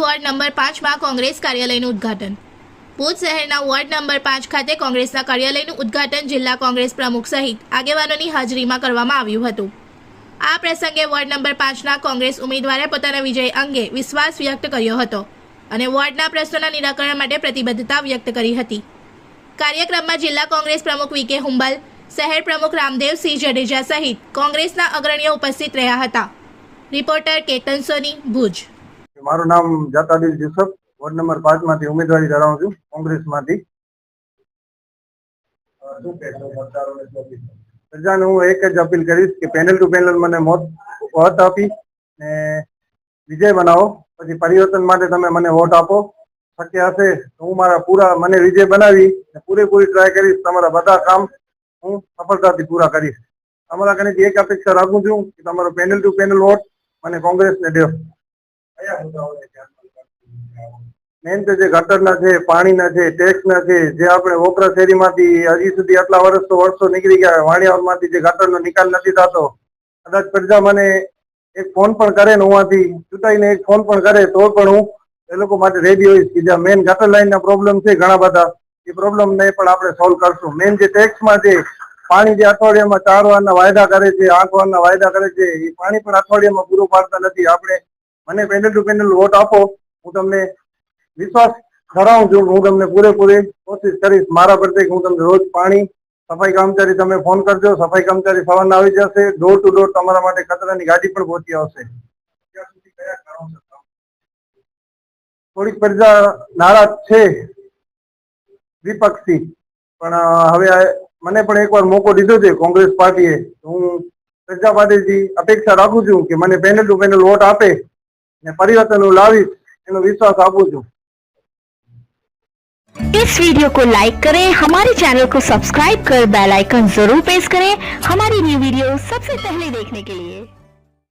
Ward number 5 માં કોંગ્રેસ કાર્યાલયનું ઉદ્ઘાટન। ભુજ શહેરના વોર્ડ નંબર 5 ખાતે કોંગ્રેસના કાર્યાલયનું ઉદ્ઘાટન જિલ્લા કોંગ્રેસ પ્રમુખ સહિત આગેવાનોની હાજરીમાં કરવામાં આવ્યું હતું। આ પ્રસંગે વોર્ડ નંબર 5ના કોંગ્રેસ ઉમેદવારે પોતાના વિજય અંગે વિશ્વાસ વ્યક્ત કર્યો હતો અને વોર્ડના પ્રશ્નોના નિરાકરણ માટે પ્રતિબદ્ધતા વ્યક્ત કરી હતી। કાર્યક્રમમાં જિલ્લા કોંગ્રેસ પ્રમુખ વી.કે. હુંબલ, શહેર પ્રમુખ રામદેવસિંહ જાડેજા સહિત કોંગ્રેસના અગ્રણીઓ ઉપસ્થિત રહ્યા હતા। રિપોર્ટર કેતન સોની, ભુજ। મારું નામ જાતાદિલ યુસુફ, વોર્ડ નંબર 5 માંથી ઉમેદવારી ધરાવું છું કોંગ્રેસમાંથી। પ્રજાને હું એક જ અપીલ કરીશ કે પેનલ ટુ પેનલ મને વોટ આપી ને વિજય બનાવો, પછી પરિવર્તન માટે તમે મને વોટ આપો। શક્ય હશે તો હું મારા મને વિજય બનાવી પૂરેપૂરી ટ્રાય કરીશ, તમારા બધા કામ હું સફળતાથી પૂરા કરીશ। તમારા કનેથી એક અપેક્ષા રાખું છું કે તમારો પેનલ ટુ પેનલ વોટ મને કોંગ્રેસને દો। મેન તો જે ગટરના છે, પાણીના છે, ટેક્સના છે, જે આપણે વોકરા શેરીમાંથી હજી સુધી આટલા વર્ષો નીકળી ગયા, વાણિયામાંથી જે ગટરનો નિકાલ નથી થતો। કદાચ પ્રજા મને એક ફોન પણ કરે ને હોવાથી ચૂંટાઈને એક ફોન પણ કરે તો પણ હું એ લોકો માટે રેડી હોઈશ કે જ્યાં મેન ગટર લાઈનના પ્રોબ્લેમ છે ઘણા બધા, એ પ્રોબ્લેમને પણ આપણે સોલ્વ કરશું। મેન જે ટેક્સમાં છે, પાણી જે અઠવાડિયામાં 4 વારના વાયદા કરે છે, 8 વારના વાયદા કરે છે, એ પાણી પણ અઠવાડિયામાં પૂરું પાડતા નથી। આપણે મને પેનલ ટુ પેનલ વોટ આપો, હું તમને વિશ્વાસ ધરાવું છું, હું તમને પૂરેપૂરી કોશિશ કરીશ। મારા પ્રત્યે હું તમને રોજ પાણી, સફાઈ કર્મચારી તમે ફોન કરજો, સફાઈ કર્મચારી સવારના આવી જશે, ડોર ટુ ડોર તમારા માટે કચરાની ગાડી પણ પહોંચી આવશે। થોડીક પ્રજા નારાજ છે વિપક્ષથી, પણ હવે મને પણ એકવાર મોકો દીધો છે કોંગ્રેસ પાર્ટીએ, હું પ્રજા પાસેથી અપેક્ષા રાખું છું કે મને પેનલ ટુ પેનલ વોટ આપે ને પરિવર્તન હું લાવીશ એનો વિશ્વાસ આપું છું। इस वीडियो को लाइक करें, हमारे चैनल को सब्सक्राइब कर बेल आइकन जरूर प्रेस करें हमारी न्यू वीडियो सबसे पहले देखने के लिए।